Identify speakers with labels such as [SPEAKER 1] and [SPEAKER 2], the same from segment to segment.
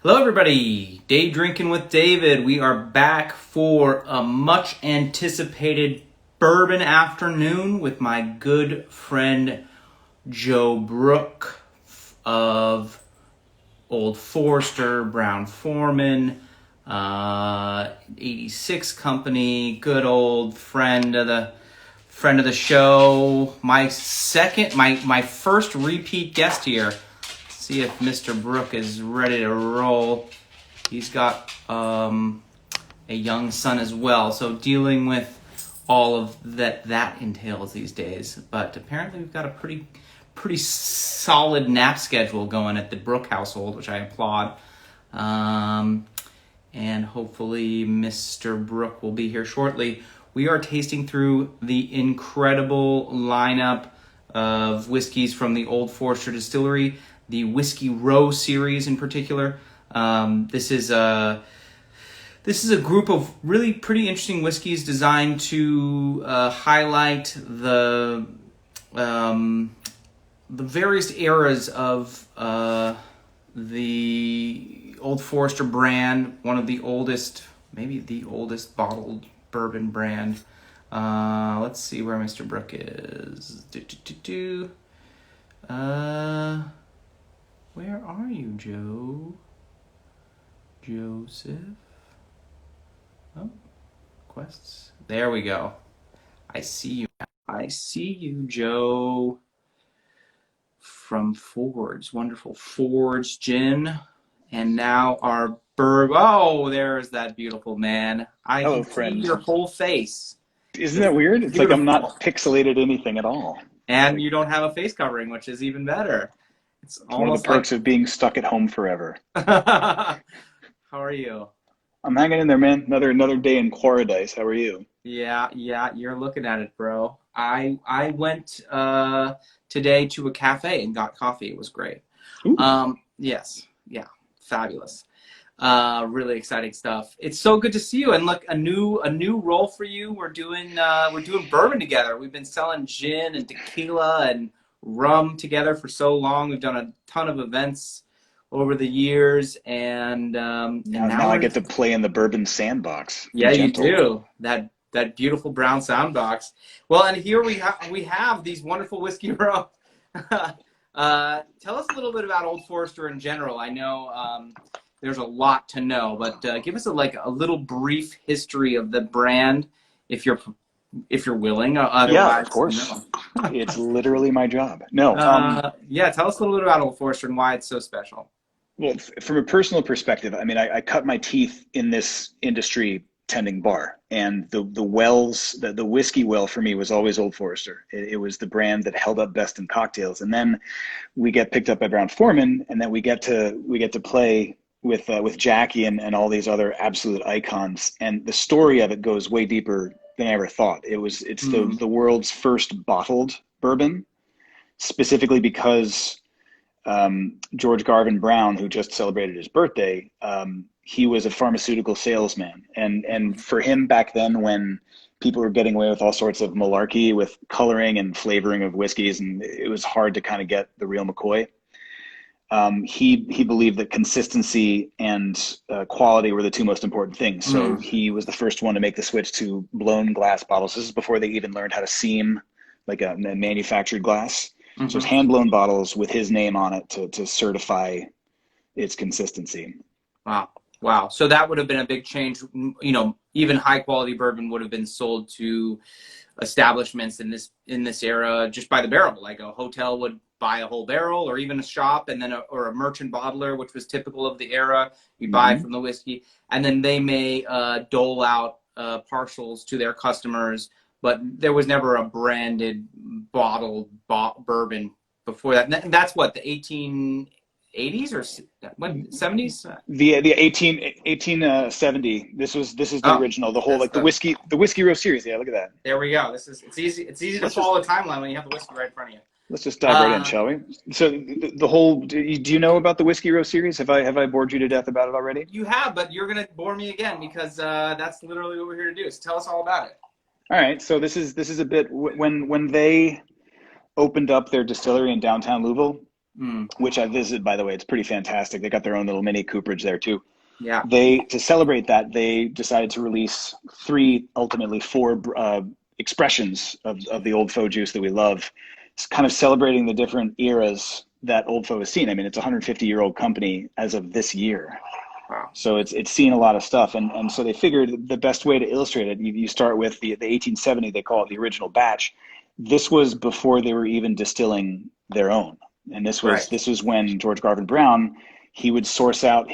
[SPEAKER 1] Hello everybody, Day Drinking with David. We are back for a much anticipated bourbon afternoon with my good friend Joe Brooke of Old Forester, Brown-Forman, 86 Company, good old friend of the show. My first repeat guest here. See if Mr. Brooke is ready to roll. He's got a young son as well, so dealing with all of that entails these days. But apparently we've got a pretty solid nap schedule going at the Brooke household, which I applaud. And hopefully Mr. Brooke will be here shortly. We are tasting through the incredible lineup of whiskeys from the Old Forester Distillery, the Whisky Row series in particular. This is a group of really pretty interesting whiskeys designed to highlight the various eras of the Old Forester brand, one of the oldest, maybe the oldest bottled bourbon brand. Let's see where Mr. Brooke is. Where are you, Joe? Joseph? Oh, quests. There we go. I see you. I see you, Joe. From Ford's. Wonderful Ford's Gin. And now our bourbon. Oh, there's that beautiful man. I can see your whole face.
[SPEAKER 2] Isn't that weird? It's like I'm not pixelated anything at all.
[SPEAKER 1] And you don't have a face covering, which is even better. It's
[SPEAKER 2] one of the perks of being stuck at home forever.
[SPEAKER 1] How are you?
[SPEAKER 2] I'm hanging in there, man. Another day in Paradise. How are you?
[SPEAKER 1] Yeah, you're looking at it, bro. I went today to a cafe and got coffee. It was great. Yes, yeah, fabulous. Really exciting stuff. It's so good to see you. And look, a new role for you. We're doing bourbon together. We've been selling gin and tequila and rum together for so long. We've done a ton of events over the years, and now
[SPEAKER 2] I get to play in the bourbon sandbox.
[SPEAKER 1] Yeah, you do. That beautiful brown sandbox. Well, and here we have these wonderful Whisky Row. Tell us a little bit about Old Forester in general. I know there's a lot to know, but give us a little brief history of the brand, if you're willing.
[SPEAKER 2] Yeah, of course. No. It's literally my job. No.
[SPEAKER 1] Yeah, tell us a little bit about Old Forester and why it's so special.
[SPEAKER 2] Well, from a personal perspective, I mean, I cut my teeth in this industry tending bar, and the whiskey well for me was always Old Forester. It was the brand that held up best in cocktails, and then we get picked up by Brown-Forman, and then we get to play with Jackie and all these other absolute icons, and the story of it goes way deeper than I ever thought. It's the world's first bottled bourbon, specifically because George Garvin Brown, who just celebrated his birthday, he was a pharmaceutical salesman, and for him back then, when people were getting away with all sorts of malarkey with coloring and flavoring of whiskeys, and it was hard to kind of get the real McCoy. He believed that consistency and quality were the two most important things. So he was the first one to make the switch to blown glass bottles. This is before they even learned how to seam like a manufactured glass. So it's hand-blown bottles with his name on it to certify its consistency.
[SPEAKER 1] Wow. So that would have been a big change. You know, even high-quality bourbon would have been sold to establishments in this era just by the barrel. Like a hotel would buy a whole barrel, or even a shop, and then or a merchant bottler, which was typical of the era. You buy from the whiskey, and then they may dole out partials to their customers. But there was never a branded bottled bourbon before that. And that's what, the 1880s or when 70s?
[SPEAKER 2] The 1870. This is the original. The whole the Whisky Row series. Yeah, look at that.
[SPEAKER 1] There we go. It's easy to follow the timeline when you have the whiskey right in front of you.
[SPEAKER 2] Let's just dive right in, shall we? So the whole. Do you know about the Whisky Row series? Have I bored you to death about it already?
[SPEAKER 1] You have, but you're gonna bore me again because that's literally what we're here to do. So tell us all about it.
[SPEAKER 2] All right, so this is a bit when they opened up their distillery in downtown Louisville.
[SPEAKER 1] Mm.
[SPEAKER 2] which I visited, by the way. It's pretty fantastic. They got their own little mini cooperage there too.
[SPEAKER 1] Yeah.
[SPEAKER 2] To celebrate that, they decided to release ultimately four expressions of the Old Faux juice that we love. It's kind of celebrating the different eras that Old Faux has seen. I mean, it's a 150-year-old company as of this year.
[SPEAKER 1] Wow.
[SPEAKER 2] So it's seen a lot of stuff. And so they figured the best way to illustrate it, you start with the 1870, they call it the original batch. This was before they were even distilling their own. And this was when George Garvin Brown, he would source out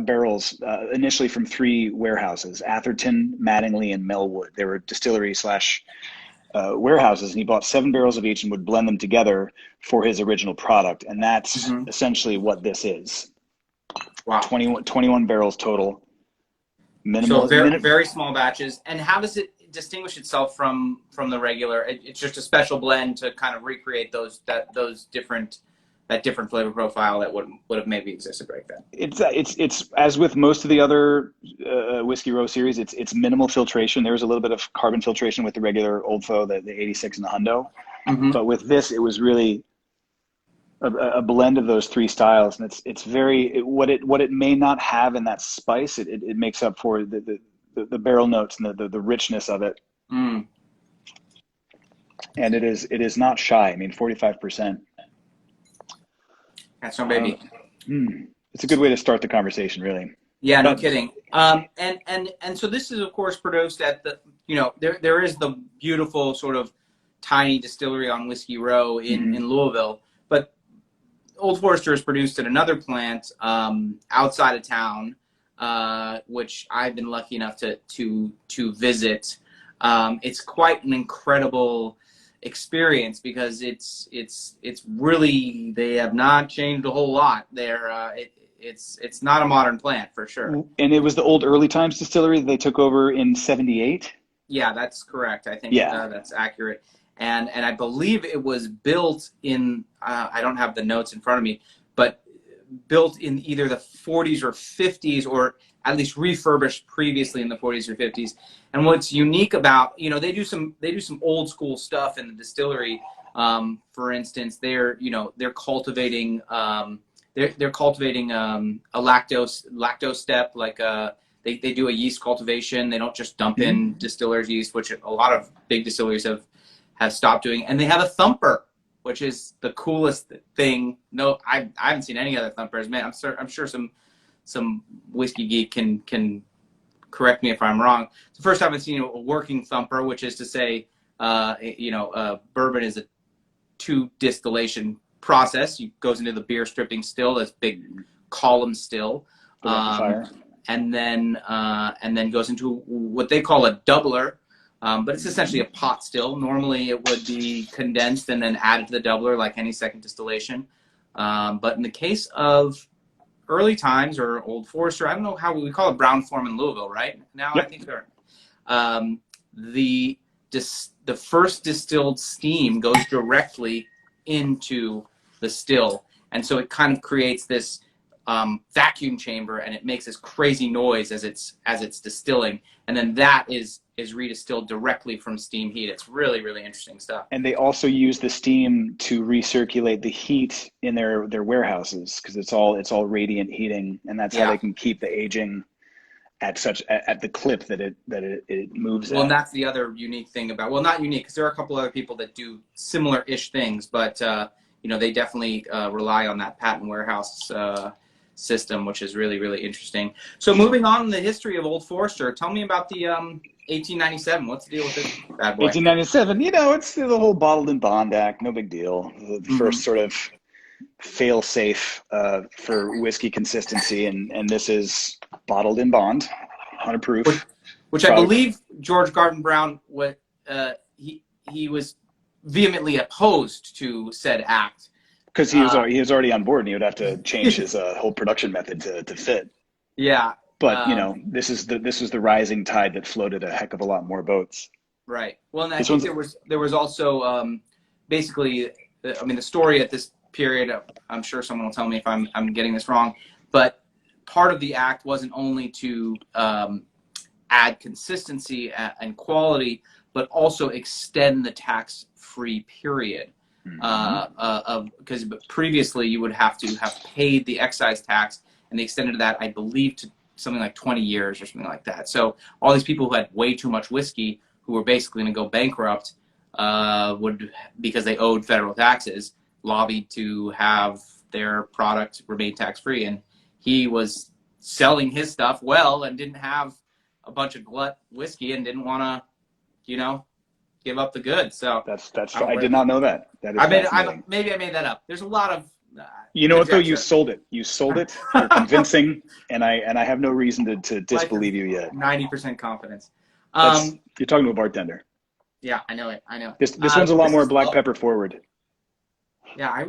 [SPEAKER 2] barrels initially from three warehouses: Atherton, Mattingly, and Melwood. They were distillery / warehouses, and he bought 7 barrels of each and would blend them together for his original product. And that's essentially what this is.
[SPEAKER 1] Wow.
[SPEAKER 2] 21 barrels total.
[SPEAKER 1] So very small batches. And how does it distinguish itself from the regular? It's just a special blend to kind of recreate that different flavor profile that would have maybe existed right then.
[SPEAKER 2] It's as with most of the other Whisky Row series, it's minimal filtration. There was a little bit of carbon filtration with the regular Old Faux, the 86 and the Hundo. But with this, it was really a blend of those three styles, and it's very what it may not have in that spice, it makes up for the barrel notes and the richness of it. And it is not shy. I mean, 45%.
[SPEAKER 1] That's no baby.
[SPEAKER 2] It's a good way to start the conversation, really.
[SPEAKER 1] Yeah, no kidding. And so this is, of course, produced at the, there is the beautiful sort of tiny distillery on Whisky Row in Louisville, but Old Forester is produced at another plant outside of town, which I've been lucky enough to visit. It's quite an incredible experience because it's really, they have not changed a whole lot there. It's not a modern plant for sure.
[SPEAKER 2] And it was the old Early Times distillery that they took over in 78.
[SPEAKER 1] Yeah, that's correct. I think that's accurate. And I believe it was built in, I don't have the notes in front of me, but built in either the 40s or 50s, or at least refurbished previously in the 40s or 50s. And what's unique about, they do some old school stuff in the distillery. For instance, they're cultivating a lactose step, like they do a yeast cultivation. They don't just dump in distillers yeast, which a lot of big distilleries have stopped doing. And they have a thumper, which is the coolest thing. No, I haven't seen any other thumpers. Man, I'm sure some whiskey geek can correct me if I'm wrong. It's the first time I've seen a working thumper, which is to say, bourbon is a 2 distillation process. It goes into the beer stripping still, this big column still, and then goes into what they call a doubler. But it's essentially a pot still. Normally it would be condensed and then added to the doubler like any second distillation. But in the case of Early Times or Old Forester, I don't know how we call it, Brown Form in Louisville, right? Now I think they're the first distilled steam goes directly into the still. And so it kind of creates this vacuum chamber, and it makes this crazy noise as it's distilling. And then that is redistilled directly from steam heat. It's really, really interesting stuff. And
[SPEAKER 2] they also use the steam to recirculate the heat in their warehouses, because it's all radiant heating, and that's how they can keep the aging at the clip that it moves.
[SPEAKER 1] Well, and that's the other unique thing about, well, not unique, because there are a couple other people that do similar-ish things, but they definitely rely on that patent warehouse system, which is really, really interesting. So moving on in the history of Old Forester, tell me about the 1897. What's the deal with this bad boy?
[SPEAKER 2] 1897, it's the whole Bottled in Bond Act. No big deal. The first sort of fail-safe for whiskey consistency, and this is bottled in bond, 100 proof.
[SPEAKER 1] Which I believe George Garvin Brown, he was vehemently opposed to said act.
[SPEAKER 2] Because he was already on board, and he would have to change his whole production method to fit.
[SPEAKER 1] Yeah.
[SPEAKER 2] But this was the rising tide that floated a heck of a lot more boats.
[SPEAKER 1] Right. Well, and I think there was also basically, the story at this period. I'm sure someone will tell me if I'm getting this wrong, but part of the act wasn't only to add consistency and quality, but also extend the tax-free period. Because previously you would have to have paid the excise tax, and they extended that, I believe, to something like 20 years or something like that. So all these people who had way too much whiskey, who were basically going to go bankrupt, would, because they owed federal taxes, lobbied to have their product remain tax-free. And he was selling his stuff well and didn't have a bunch of glut whiskey and didn't want to, give up the goods. So
[SPEAKER 2] that's I did not know that. That is fascinating.
[SPEAKER 1] Maybe I made that up. There's a lot of
[SPEAKER 2] you know what though? You sold it. You sold it. You're convincing, and I have no reason to disbelieve you yet.
[SPEAKER 1] 90% confidence.
[SPEAKER 2] You're talking to a bartender.
[SPEAKER 1] Yeah, I know it.
[SPEAKER 2] This one's a lot more black pepper forward.
[SPEAKER 1] Yeah, I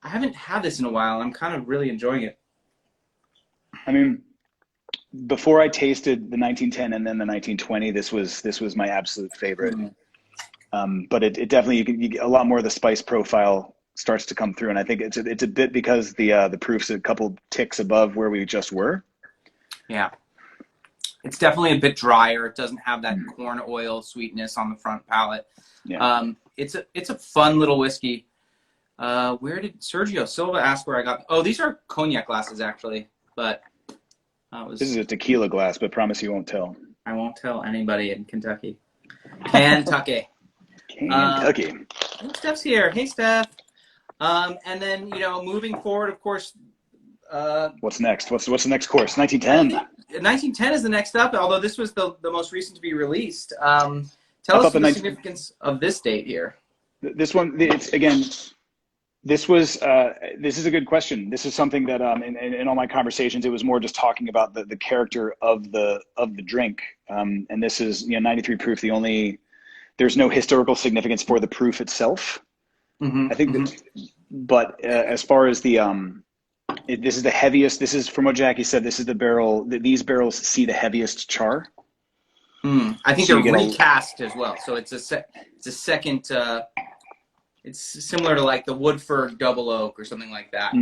[SPEAKER 1] haven't had this in a while. I'm kind of really enjoying it.
[SPEAKER 2] I mean, before I tasted the 1910 and then the 1920, this was my absolute favorite. But it definitely, you get a lot more of the spice profile starts to come through, and I think it's a bit because the proof's a couple ticks above where we just were.
[SPEAKER 1] Yeah, it's definitely a bit drier. It doesn't have that corn oil sweetness on the front palate. Yeah. It's a fun little whiskey. Where did Sergio Silva ask where I got? Oh, these are cognac glasses actually, but this is
[SPEAKER 2] a tequila glass, but promise you won't tell.
[SPEAKER 1] I won't tell anybody in Kentucky. Kentucky.
[SPEAKER 2] Kentucky.
[SPEAKER 1] Steph's here. Hey, Steph. And then, moving forward, of course.
[SPEAKER 2] What's next? What's the next course? 1910.
[SPEAKER 1] 1910 is the next up, although this was the most recent to be released. Tell us the significance of this date here.
[SPEAKER 2] This one, this is a good question. This is something that in all my conversations, it was more just talking about the character of the drink. And this is 93 proof. There's no historical significance for the proof itself. I think but as far as this is the heaviest. This is, from what Jackie said, this is the barrel. These barrels see the heaviest char.
[SPEAKER 1] I think they're recast as well. So it's a second. It's similar to like the Woodford Double Oak or something like that,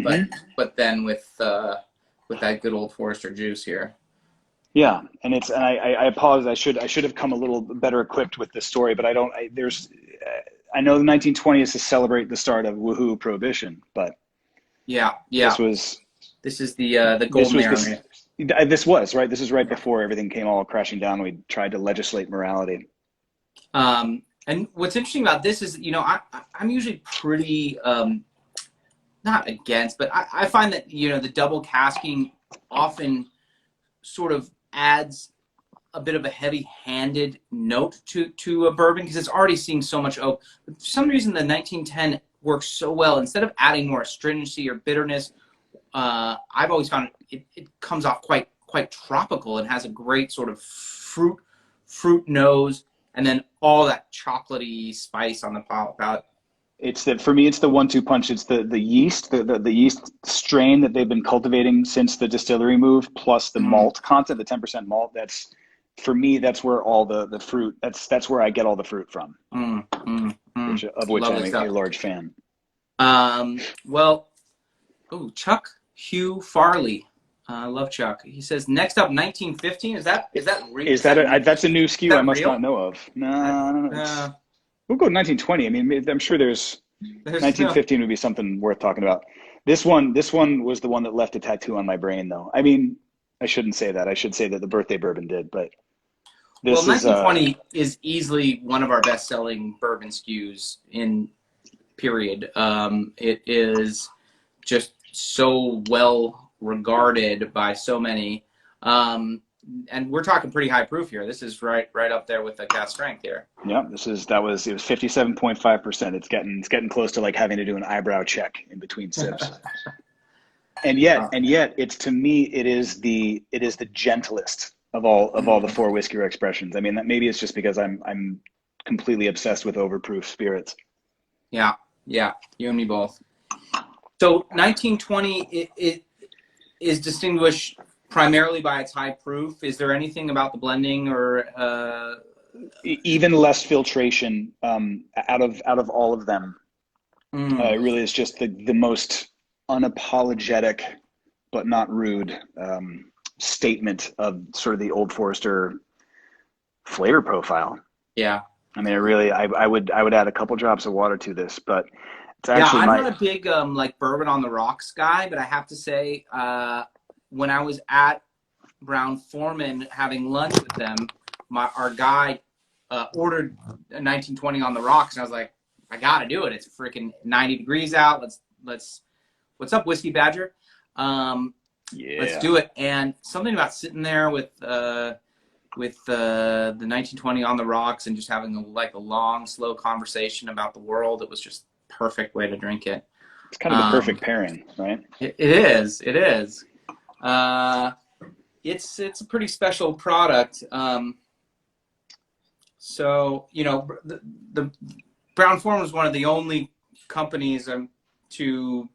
[SPEAKER 1] but then with that good old Forester juice here.
[SPEAKER 2] Yeah, and I apologize. I should have come a little better equipped with this story, but I know the 1920 is to celebrate the start of woohoo prohibition, but this is the golden era. This was right. This is right before everything came all crashing down. We tried to legislate morality.
[SPEAKER 1] And what's interesting about this is, I'm usually pretty not against, but I find that the double casking often sort of adds a bit of a heavy-handed note to a bourbon because it's already seeing so much oak. But for some reason, the 1910 works so well. Instead of adding more astringency or bitterness, I've always found it comes off quite tropical and has a great sort of fruit nose, and then all that chocolatey spice on the palate.
[SPEAKER 2] For me, it's the 1-2 punch. It's the yeast, the yeast strain that they've been cultivating since the distillery move, plus the malt content, the 10% malt. For me, that's where all the fruit. That's where I get all the fruit from. Of which I'm a large fan.
[SPEAKER 1] Chuck Hugh Farley. I love Chuck. He says, next up, 1915. Is that real?
[SPEAKER 2] That's a new SKU I must
[SPEAKER 1] real?
[SPEAKER 2] not know of. No, I don't know. We'll go 1920. I mean, I'm sure there's 1915 would be something worth talking about. This one was the one that left a tattoo on my brain, though. I mean, I shouldn't say that. I should say that the birthday bourbon did, but this
[SPEAKER 1] 1920 is easily one of our best-selling bourbon SKUs in period. It is just so well regarded by so many, and we're talking pretty high proof here. This is right up there with the cask strength here.
[SPEAKER 2] Yeah, it was 57.5%. It's getting close to like having to do an eyebrow check in between sips. and yet it's, to me, it is the gentlest of all the four Whisky Row expressions. I mean, that maybe it's just because I'm completely obsessed with overproof spirits.
[SPEAKER 1] Yeah, you and me both. So 1920 it is distinguished primarily by its high proof. Is there anything about the blending or
[SPEAKER 2] even less filtration out of all of them? It really is just the most unapologetic but not rude statement of sort of the Old Forester flavor profile.
[SPEAKER 1] Yeah.
[SPEAKER 2] I mean, I would add a couple drops of water to this, but it's
[SPEAKER 1] Yeah,
[SPEAKER 2] actually
[SPEAKER 1] I'm
[SPEAKER 2] my,
[SPEAKER 1] not a big like bourbon on the rocks guy, but I have to say, when I was at Brown-Forman having lunch with them, our guy ordered a 1920 on the rocks, and I was like, I gotta do it. It's freaking 90 degrees out. Let's. What's up, Whiskey Badger? Let's
[SPEAKER 2] yeah.
[SPEAKER 1] do it. And something about sitting there with the 1920 on the rocks and just having a long, slow conversation about the world. It was just perfect way to drink it.
[SPEAKER 2] It's kind of the perfect pairing, right?
[SPEAKER 1] It is. It is. It's a pretty special product. So the Brown-Forman was one of the only companies to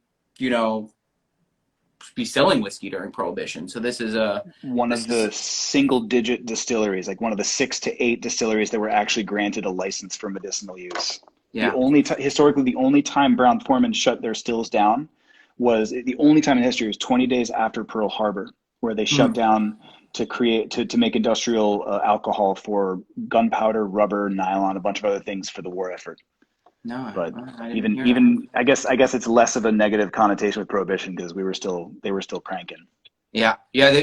[SPEAKER 1] be selling whiskey during Prohibition. So this is
[SPEAKER 2] one of the single-digit distilleries, like one of the 6 to 8 distilleries that were actually granted a license for medicinal use.
[SPEAKER 1] Yeah.
[SPEAKER 2] Historically, the only time Brown-Forman shut their stills down was the only time in history was 20 days after Pearl Harbor, where they shut down to make industrial alcohol for gunpowder, rubber, nylon, a bunch of other things for the war effort.
[SPEAKER 1] No,
[SPEAKER 2] But
[SPEAKER 1] I
[SPEAKER 2] even I guess it's less of a negative connotation with Prohibition because they were still cranking.
[SPEAKER 1] Yeah.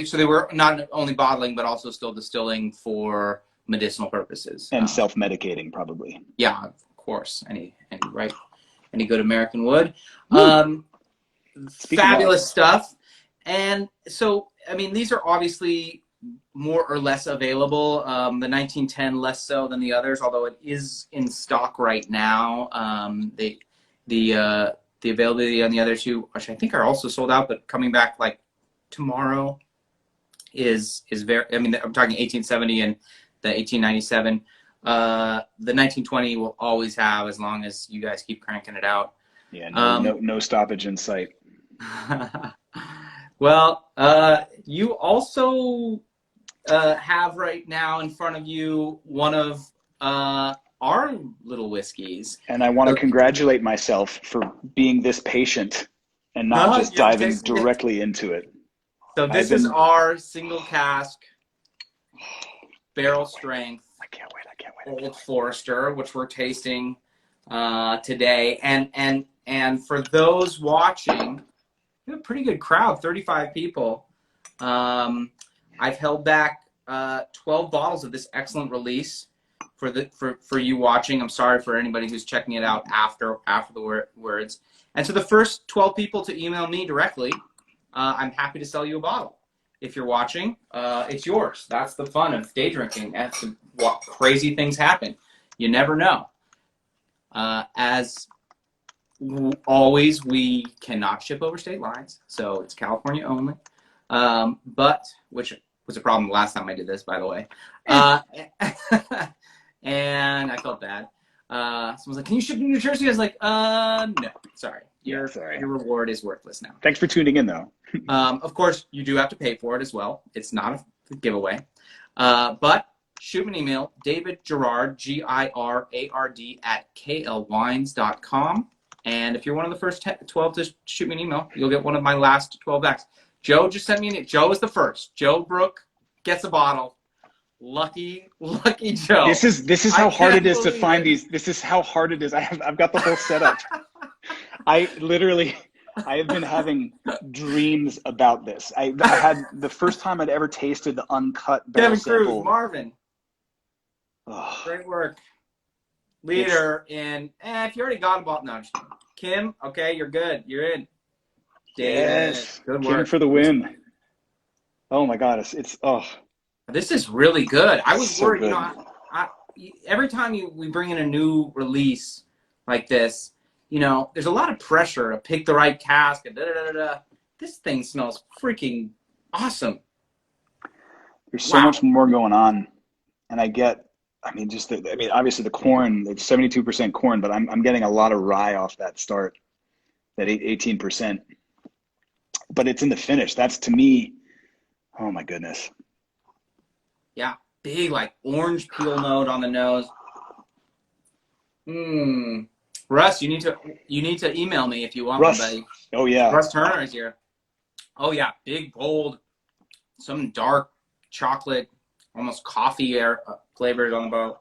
[SPEAKER 1] So they were not only bottling but also still distilling for medicinal purposes
[SPEAKER 2] And self-medicating probably.
[SPEAKER 1] Yeah, of course. Any good American would. Fabulous stuff. And so, I mean, these are obviously more or less available. The 1910 less so than the others, although it is in stock right now. The availability on the other two, which I think are also sold out, but coming back like tomorrow, is very. I mean, I'm talking 1870 and the 1897. The 1920 will always have as long as you guys keep cranking it out.
[SPEAKER 2] Yeah, no stoppage in sight.
[SPEAKER 1] Well, you also have right now in front of you one of our little whiskeys.
[SPEAKER 2] And I want to congratulate myself for being this patient and not just diving directly into it.
[SPEAKER 1] So this is our single cask, barrel strength.
[SPEAKER 2] I can't wait.
[SPEAKER 1] Old Forester, which we're tasting today. And for those watching, we have a pretty good crowd, 35 people. I've held back 12 bottles of this excellent release for you watching. I'm sorry for anybody who's checking it out after the words. And to the first 12 people to email me directly, I'm happy to sell you a bottle. If you're watching, it's yours. That's the fun of day drinking. That's what crazy things happen. You never know. As always, we cannot ship over state lines, so it's California only. But which was a problem the last time I did this, by the way. And I felt bad. Someone's like, "Can you ship to New Jersey?" I was like, "No, sorry. Your reward is worthless now."
[SPEAKER 2] Thanks for tuning in, though.
[SPEAKER 1] Of course, you do have to pay for it as well. It's not a giveaway. But shoot me an email, David Girard, Girard @KLWines.com. And if you're one of the first 12 to shoot me an email, you'll get one of my last 12 backs. Joe just sent me an email. Joe is the first. Joe Brooke gets a bottle. Lucky Joe.
[SPEAKER 2] This is how hard it is to find these. This is how hard it is. I've got the whole setup. I have been having dreams about this. I had the first time I'd ever tasted the uncut barrel
[SPEAKER 1] Kevin
[SPEAKER 2] sample.
[SPEAKER 1] Cruz, Marvin. Oh, great work. Leader in, if you already got a bottle, no, I'm just kidding. Kim, okay, you're good. You're in.
[SPEAKER 2] Yes.
[SPEAKER 1] Good
[SPEAKER 2] Kim
[SPEAKER 1] work.
[SPEAKER 2] for the win. Oh my God, it's
[SPEAKER 1] This is really good. I was worried,
[SPEAKER 2] good.
[SPEAKER 1] Every time we bring in a new release like this, there's a lot of pressure to pick the right cask and da-da-da-da. This thing smells freaking awesome.
[SPEAKER 2] There's so much more going on. And obviously the corn, it's 72% corn, but I'm getting a lot of rye off that start, that 18%. But it's in the finish. That's, to me, oh my goodness.
[SPEAKER 1] Yeah, big like orange peel note on the nose. Russ, you need to email me if you want, buddy.
[SPEAKER 2] Oh yeah.
[SPEAKER 1] Russ Turner is here. Oh yeah, big, bold, some dark chocolate, almost coffee flavors on the boat.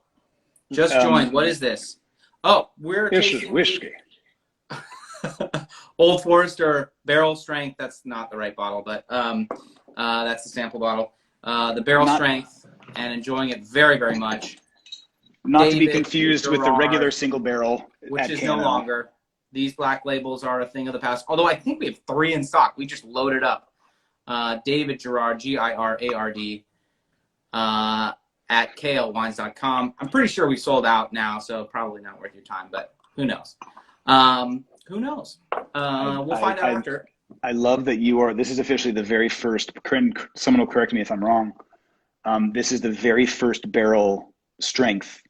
[SPEAKER 1] Just joined. What is this? Oh, we're
[SPEAKER 2] This is
[SPEAKER 1] tasting
[SPEAKER 2] whiskey.
[SPEAKER 1] Old Forester barrel strength. That's not the right bottle, but that's the sample bottle. The barrel strength, and enjoying it very, very much.
[SPEAKER 2] Not to be confused with the regular single barrel,
[SPEAKER 1] which is no longer. These black labels are a thing of the past. Although I think we have 3 in stock. We just loaded up. David Girard, Girard, at KLWines.com. I'm pretty sure we sold out now, so probably not worth your time, but who knows? Who knows? We'll find out after.
[SPEAKER 2] I love that this is officially the very first, someone will correct me if I'm wrong. This is the very first barrel strength,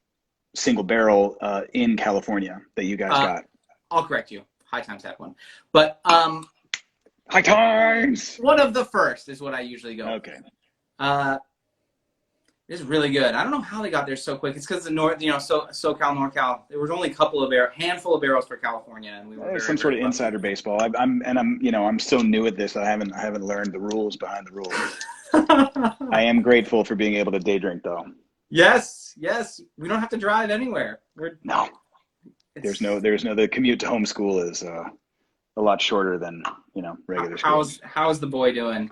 [SPEAKER 2] single barrel in California that you guys got.
[SPEAKER 1] I'll correct you. High Times had one. But
[SPEAKER 2] High Times!
[SPEAKER 1] One of the first is what I usually go.
[SPEAKER 2] Okay.
[SPEAKER 1] This is really good. I don't know how they got there so quick. It's because the North, SoCal, NorCal. There was only a handful of barrels for California, and we were
[SPEAKER 2] There's some sort of insider baseball. I'm so new at this. I haven't learned the rules behind the rules. I am grateful for being able to day drink, though.
[SPEAKER 1] Yes. We don't have to drive anywhere.
[SPEAKER 2] No. The commute to homeschool is a lot shorter than regular school.
[SPEAKER 1] How's the boy doing?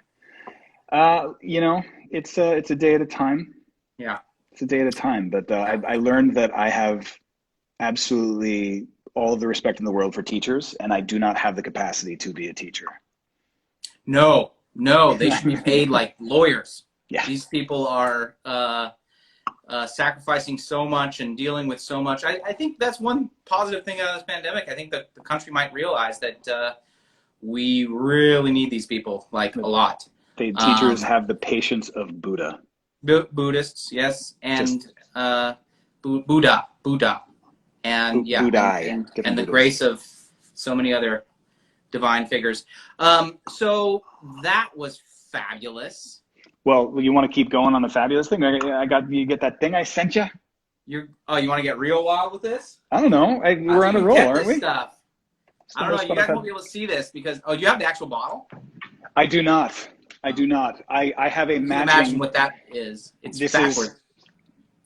[SPEAKER 2] It's a day at a time.
[SPEAKER 1] Yeah.
[SPEAKER 2] It's a day at a time. But I learned that I have absolutely all of the respect in the world for teachers, and I do not have the capacity to be a teacher.
[SPEAKER 1] No, they should be paid like lawyers.
[SPEAKER 2] Yeah.
[SPEAKER 1] These people are sacrificing so much and dealing with so much. I think that's one positive thing out of this pandemic. I think that the country might realize that we really need these people, like, a lot.
[SPEAKER 2] Teachers have the patience of Buddha.
[SPEAKER 1] Buddhists, yes, and Buddha, and yeah, and the grace of so many other divine figures. So that was fabulous.
[SPEAKER 2] Well, you want to keep going on the fabulous thing? You get that thing I sent you?
[SPEAKER 1] You want to get real wild with this?
[SPEAKER 2] I don't know. We're on a roll, aren't we?
[SPEAKER 1] Stuff. I don't know. You guys won't be able to see this because you have the actual bottle?
[SPEAKER 2] I do not. I have a matching.
[SPEAKER 1] Imagine what that is. It's backwards.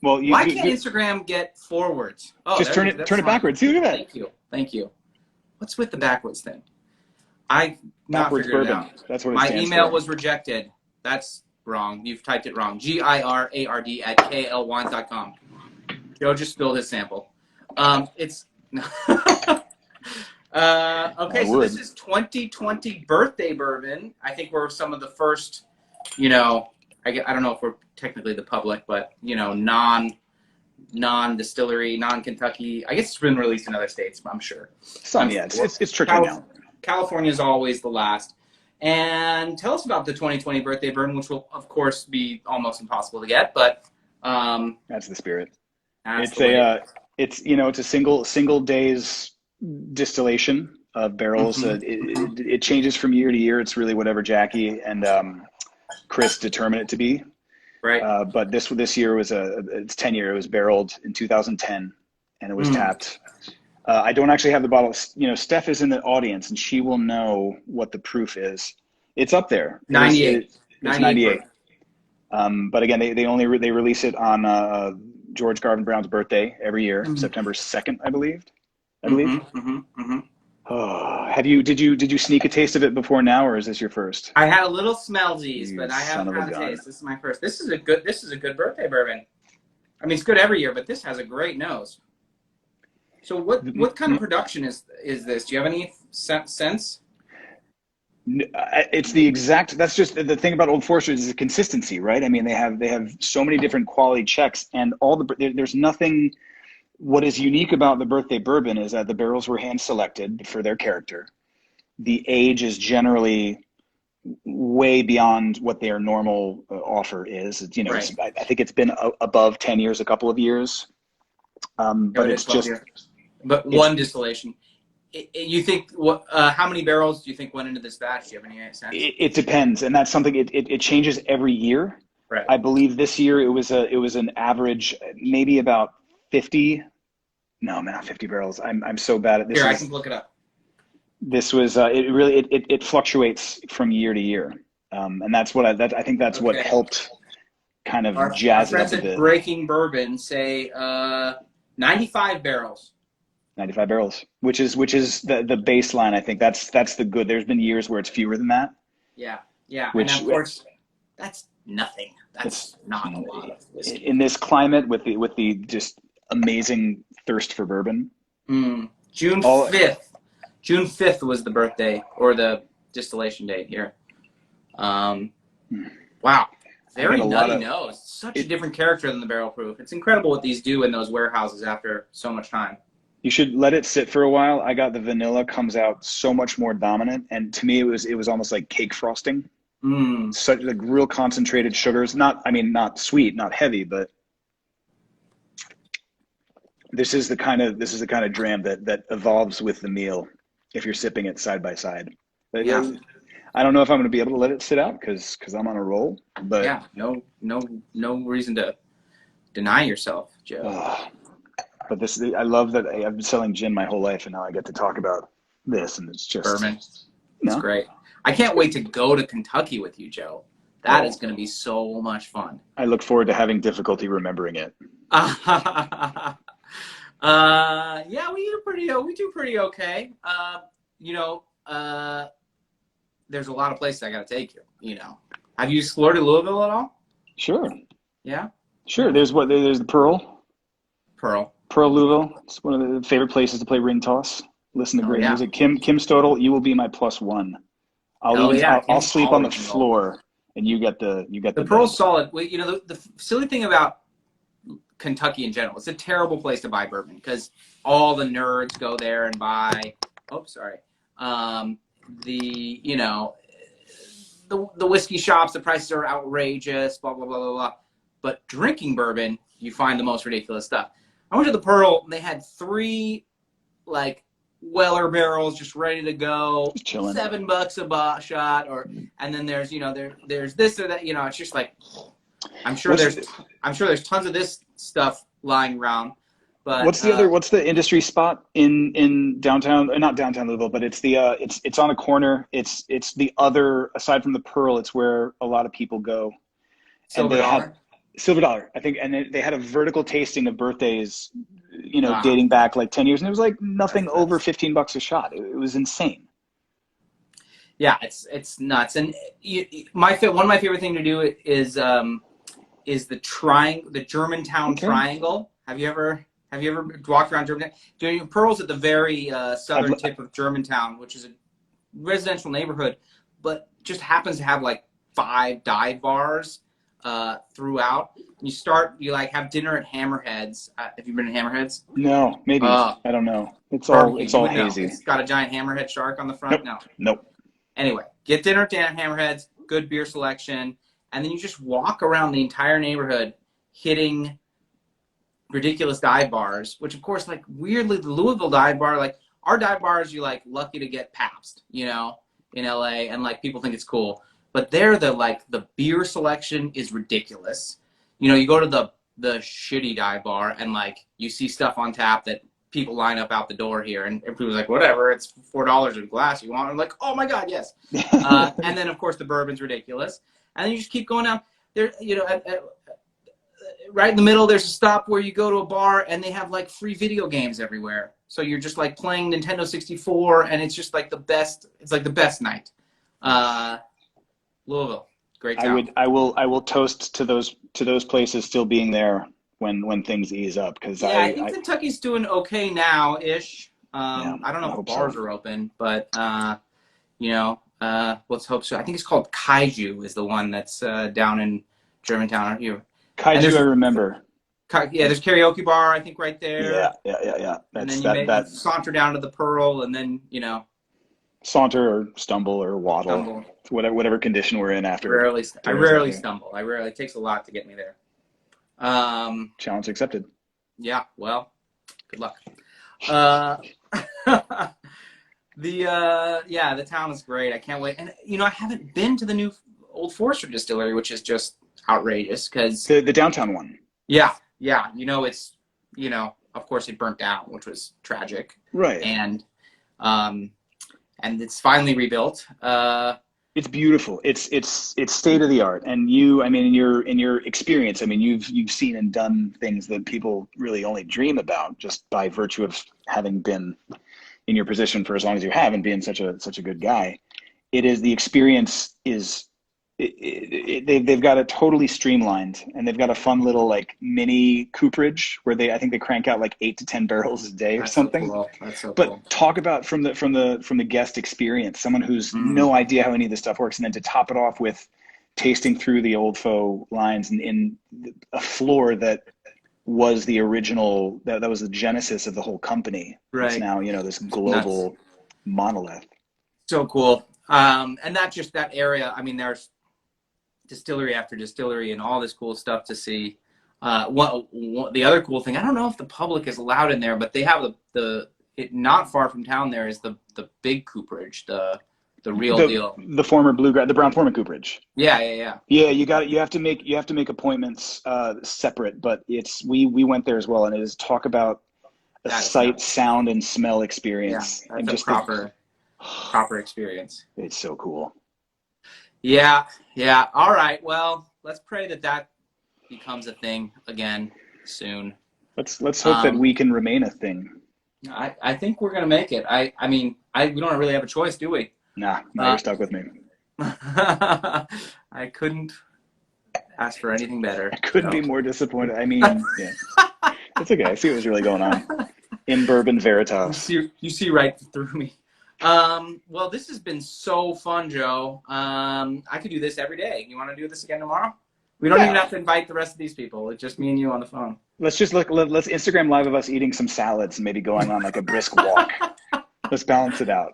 [SPEAKER 2] Why
[SPEAKER 1] can't Instagram get forwards? Oh,
[SPEAKER 2] just turn it backwards. See, look at
[SPEAKER 1] that. Thank you. What's with the backwards thing? I not
[SPEAKER 2] backwards
[SPEAKER 1] figured
[SPEAKER 2] bourbon.
[SPEAKER 1] it out.
[SPEAKER 2] That's what it
[SPEAKER 1] My
[SPEAKER 2] stands
[SPEAKER 1] email
[SPEAKER 2] for.
[SPEAKER 1] was rejected. That's wrong. You've typed it wrong. Girard at KLWines.com. Joe just spilled his sample. It's okay. So this is 2020 birthday bourbon. I think we're some of the first. I don't know if we're technically the public, but non-distillery, non-Kentucky. I guess it's been released in other states, I'm sure.
[SPEAKER 2] It's tricky now.
[SPEAKER 1] California is always the last. And tell us about the 2020 birthday bourbon, which will, of course, be almost impossible to get, but
[SPEAKER 2] that's the spirit.
[SPEAKER 1] It's
[SPEAKER 2] a single day's distillation of barrels.
[SPEAKER 1] Mm-hmm.
[SPEAKER 2] It changes from year to year. It's really whatever Jackie and Chris determine it to be.
[SPEAKER 1] Right.
[SPEAKER 2] But this year it's 10 year. It was barreled in 2010, and it was tapped. I don't actually have the bottle. Steph is in the audience, and she will know what the proof is. It's up there.
[SPEAKER 1] 98.
[SPEAKER 2] It's 98. But again, they release it on George Garvin Brown's birthday every year, September 2nd, I believe. Oh, did you sneak a taste of it before now, or is this your first?
[SPEAKER 1] I had a little smellsies, but I haven't had a taste. This is my first. This is a good birthday bourbon. I mean, it's good every year, but this has a great nose. So what kind of production is this? Do you have any sense?
[SPEAKER 2] It's the exact. That's just the thing about Old Forester is the consistency, right? I mean, they have so many different quality checks, and there's nothing. What is unique about the birthday bourbon is that the barrels were hand selected for their character. The age is generally way beyond what their normal offer is.
[SPEAKER 1] Right.
[SPEAKER 2] I think it's been above 10 years, a couple of years. But it's just.
[SPEAKER 1] But one distillation. You think how many barrels do you think went into this batch? Do you have any sense?
[SPEAKER 2] It depends, and that's something. It changes every year.
[SPEAKER 1] Right.
[SPEAKER 2] I believe this year it was an average, maybe about 50. No, not 50 barrels. I'm so bad at this.
[SPEAKER 1] Here, I can look it up.
[SPEAKER 2] This was it fluctuates from year to year, and that's what I think what helped kind of jazz it up a bit.
[SPEAKER 1] Breaking Bourbon say 95 barrels.
[SPEAKER 2] 95 barrels, which is the baseline. I think that's the good. There's been years where it's fewer than that.
[SPEAKER 1] Yeah, yeah,
[SPEAKER 2] Which,
[SPEAKER 1] and of course, that's nothing. That's not a lot of whiskey
[SPEAKER 2] in this climate with the just amazing thirst for bourbon.
[SPEAKER 1] June 5th. June 5th was the birthday or the distillation date here. Wow. Very nutty nose. Such a different character than the barrel proof. It's incredible what these do in those warehouses after so much time.
[SPEAKER 2] You should let it sit for a while. I got the vanilla comes out so much more dominant, and to me it was almost like cake frosting. Such like real concentrated sugars. Not sweet, not heavy, but this is the kind of dram that evolves with the meal if you're sipping it side by side. But
[SPEAKER 1] yeah.
[SPEAKER 2] I don't know if I'm going to be able to let it sit out because I'm on a roll. But
[SPEAKER 1] yeah, no reason to deny yourself, Joe.
[SPEAKER 2] But I love that I've been selling gin my whole life, and now I get to talk about this, and it's just
[SPEAKER 1] bourbon. It's great. I can't wait to go to Kentucky with you, Joe. That is going to be so much fun.
[SPEAKER 2] I look forward to having difficulty remembering it.
[SPEAKER 1] Yeah, we do pretty okay. There's a lot of places I got to take you. Have you explored Louisville at all? Sure. Yeah.
[SPEAKER 2] Sure. There's the Pearl, Louisville. It's one of the favorite places to play ring toss. Listen to great music. Kim Stodel, you will be my +1. I'll sleep on the floor, and you get the.
[SPEAKER 1] The Pearl's solid. The silly thing about Kentucky in general, it's a terrible place to buy bourbon because all the nerds go there and buy. Oh, sorry. The whiskey shops, the prices are outrageous. Blah blah blah blah blah. But drinking bourbon, you find the most ridiculous stuff. I went to the Pearl, and they had 3 Weller barrels just ready to go, $7 a shot, and then there's there's this or that. It's just like I'm sure there's tons of this stuff lying around. But
[SPEAKER 2] what's the industry spot in downtown? Not downtown Louisville, but it's it's on a corner. It's the other aside from the Pearl. It's where a lot of people go. Silver Dollar, I think, and they had a vertical tasting of birthdays, dating back like 10 years, and it was like nothing over $15 a shot. It was insane.
[SPEAKER 1] Yeah, it's nuts. And one of my favorite thing to do is the Germantown Triangle. Have you ever walked around Germantown? Pearl's at the very southern tip of Germantown, which is a residential neighborhood, but just happens to have 5 dive bars throughout. You have dinner at Hammerheads. Have you been to Hammerheads?
[SPEAKER 2] No, maybe. I don't know. It's all hazy.
[SPEAKER 1] It's got a giant hammerhead shark on the front.
[SPEAKER 2] Nope.
[SPEAKER 1] Anyway, get dinner at Hammerheads, good beer selection, and then you just walk around the entire neighborhood hitting ridiculous dive bars, which of course, weirdly, the Louisville dive bar, our dive bars, you lucky to get Pabst, in LA, and people think it's cool. But there, the beer selection is ridiculous. You go to the shitty dive bar and you see stuff on tap that people line up out the door here, and people's like, whatever, it's $4 a glass. You want? I'm like, oh my god, yes. And then of course the bourbon's ridiculous, and then you just keep going down there. Right in the middle, there's a stop where you go to a bar and they have free video games everywhere. So you're just playing Nintendo 64, and it's just the best. It's the best night. Louisville, great town.
[SPEAKER 2] I will toast to those places still being there when things ease up, because
[SPEAKER 1] I think Kentucky's doing okay now ish. I don't know if bars are open, but let's hope so. I think it's called Kaiju is the one that's down in Germantown, aren't you?
[SPEAKER 2] Kaiju, I remember.
[SPEAKER 1] There's karaoke bar, I think, right there.
[SPEAKER 2] Yeah.
[SPEAKER 1] And then you saunter down to the Pearl, and then
[SPEAKER 2] saunter or stumble or waddle. Whatever condition we're in after.
[SPEAKER 1] I rarely stumble. It takes a lot to get me there.
[SPEAKER 2] Challenge accepted.
[SPEAKER 1] Yeah, well, good luck. The town is great. I can't wait. And I haven't been to the new old Forestry Distillery, which is just outrageous because
[SPEAKER 2] the downtown one.
[SPEAKER 1] Yeah. It's of course it burnt down, which was tragic.
[SPEAKER 2] Right.
[SPEAKER 1] And it's finally rebuilt.
[SPEAKER 2] It's beautiful. It's state of the art. And you, I mean, in your experience, I mean, you've seen and done things that people really only dream about just by virtue of having been in your position for as long as you have and being such a good guy. It is the experience is they've got it totally streamlined, and they've got a fun little like mini cooperage where I think they crank out like 8 to 10 barrels a day or
[SPEAKER 1] That's
[SPEAKER 2] something.
[SPEAKER 1] so cool. That's so
[SPEAKER 2] But
[SPEAKER 1] cool.
[SPEAKER 2] talk about from the guest experience, someone who's no idea how any of this stuff works, and then to top it off with tasting through the old faux lines in a floor that was the original, that was the genesis of the whole company.
[SPEAKER 1] Right.
[SPEAKER 2] It's now, this
[SPEAKER 1] Nuts.
[SPEAKER 2] global monolith.
[SPEAKER 1] So cool. And not just that area. I mean, there's distillery after distillery and all this cool stuff to see. The other cool thing, I don't know if the public is allowed in there, but they have it not far from town. There is the big cooperage, the real deal,
[SPEAKER 2] the former Bluegrass, the Brown-Forman cooperage.
[SPEAKER 1] Yeah.
[SPEAKER 2] You have to make appointments separate, but we went there as well, and it is talk about a sight, sound, and smell experience.
[SPEAKER 1] Yeah,
[SPEAKER 2] and
[SPEAKER 1] that's a proper experience.
[SPEAKER 2] It's so cool.
[SPEAKER 1] Yeah. All right. Well, let's pray that becomes a thing again soon.
[SPEAKER 2] Let's hope that we can remain a thing.
[SPEAKER 1] I think we're gonna make it. I mean, we don't really have a choice, do we?
[SPEAKER 2] Nah, you're stuck with me.
[SPEAKER 1] I couldn't ask for anything better.
[SPEAKER 2] I couldn't be more disappointed. I mean, yeah. It's okay. I see what's really going on. In Bourbon Veritas.
[SPEAKER 1] You see right through me. Well, this has been so fun, Joe. I could do this every day. You want to do this again tomorrow? We don't even have to invite the rest of these people. It's just me and you on the phone. Let's
[SPEAKER 2] Instagram live of us eating some salads and maybe going on like a brisk walk. Let's balance it out.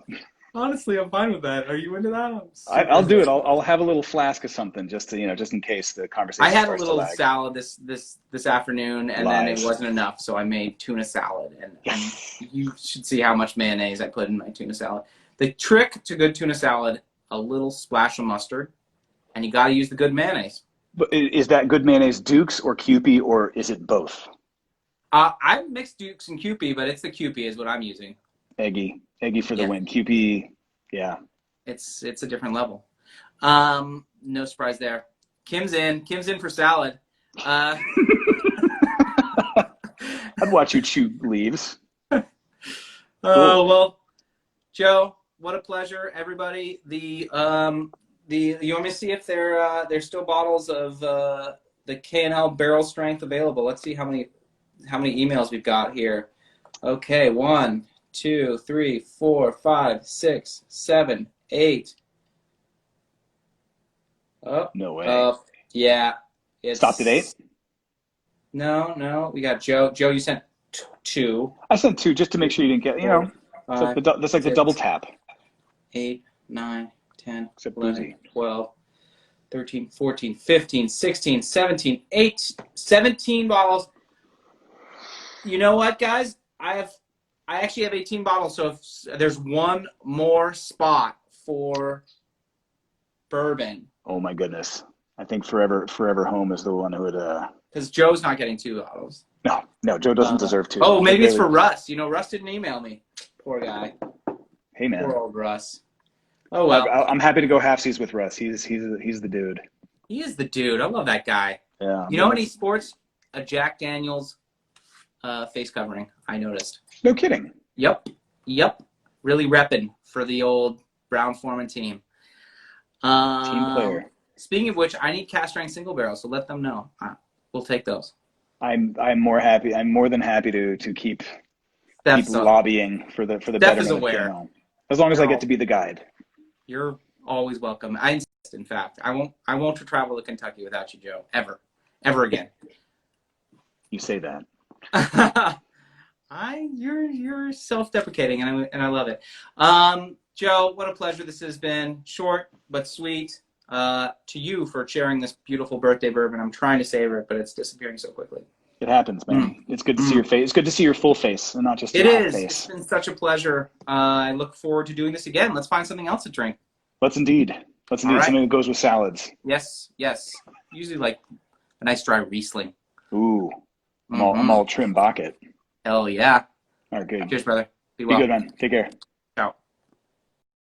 [SPEAKER 1] Honestly, I'm fine with that. Are you into that?
[SPEAKER 2] I'll do it. I'll have a little flask of something just to, just in case the conversation.
[SPEAKER 1] I had a little salad this afternoon, and then it wasn't enough, so I made tuna salad. And you should see how much mayonnaise I put in my tuna salad. The trick to good tuna salad: a little splash of mustard, and you got to use the good mayonnaise.
[SPEAKER 2] But is that good mayonnaise Duke's or Kewpie, or is it both?
[SPEAKER 1] I mixed Duke's and Kewpie, but it's the Kewpie is what I'm using.
[SPEAKER 2] Eggy for the win. Kewpie, yeah.
[SPEAKER 1] It's a different level. No surprise there. Kim's in for salad.
[SPEAKER 2] I'd watch you chew leaves.
[SPEAKER 1] Oh, well, Joe, what a pleasure, everybody. You want me to see if there's still bottles of the K&L barrel strength available? Let's see how many emails we've got here. Okay, 1, 2, 3, 4, 5, 6, 7, 8. Oh,
[SPEAKER 2] no way.
[SPEAKER 1] Yeah.
[SPEAKER 2] Stopped at 8?
[SPEAKER 1] No. We got Joe. Joe, you sent 2.
[SPEAKER 2] I sent 2 just to make sure you didn't get, that's like the double tap.
[SPEAKER 1] 8, 9, 10,
[SPEAKER 2] Except
[SPEAKER 1] 11,
[SPEAKER 2] boozy.
[SPEAKER 1] 12, 13, 14, 15, 16, 17, 17 bottles. You know what, guys? I actually have 18 bottles, so if there's one more spot for bourbon.
[SPEAKER 2] Oh my goodness. I think Forever Home is the one who would
[SPEAKER 1] because Joe's not getting 2 bottles.
[SPEAKER 2] No, Joe doesn't deserve 2.
[SPEAKER 1] Oh, maybe it's for Russ. Russ didn't email me. Poor guy.
[SPEAKER 2] Hey man.
[SPEAKER 1] Poor old Russ. Oh well.
[SPEAKER 2] I'm happy to go halfsies with Russ. He's the dude.
[SPEAKER 1] He is the dude. I love that guy.
[SPEAKER 2] Yeah.
[SPEAKER 1] You know when he sports a Jack Daniels face covering, I noticed.
[SPEAKER 2] No kidding.
[SPEAKER 1] Yep. Really repping for the old Brown-Forman team.
[SPEAKER 2] Team player.
[SPEAKER 1] Speaking of which, I need cast strength single barrels, so let them know. We'll take those.
[SPEAKER 2] I'm more than happy to keep lobbying for the betterment of KL. As long as I get to be the guide.
[SPEAKER 1] You're always welcome. I insist. In fact, I won't travel to Kentucky without you, Joe. Ever again.
[SPEAKER 2] You say that.
[SPEAKER 1] You're self-deprecating, and I love it. Joe, what a pleasure this has been. Short but sweet. To you for sharing this beautiful birthday bourbon. I'm trying to savor it, but it's disappearing so quickly.
[SPEAKER 2] It happens, man. It's good to see your face. It's good to see your full face and not just your half face.
[SPEAKER 1] It's been such a pleasure. I look forward to doing this again. Let's find something else to drink.
[SPEAKER 2] Let's indeed.
[SPEAKER 1] Right.
[SPEAKER 2] Something that goes with salads.
[SPEAKER 1] Yes. Usually like a nice dry Riesling.
[SPEAKER 2] Ooh. I'm all trim bucket.
[SPEAKER 1] Hell yeah.
[SPEAKER 2] All right, good.
[SPEAKER 1] Cheers, brother. Be well.
[SPEAKER 2] Be good, man. Take care.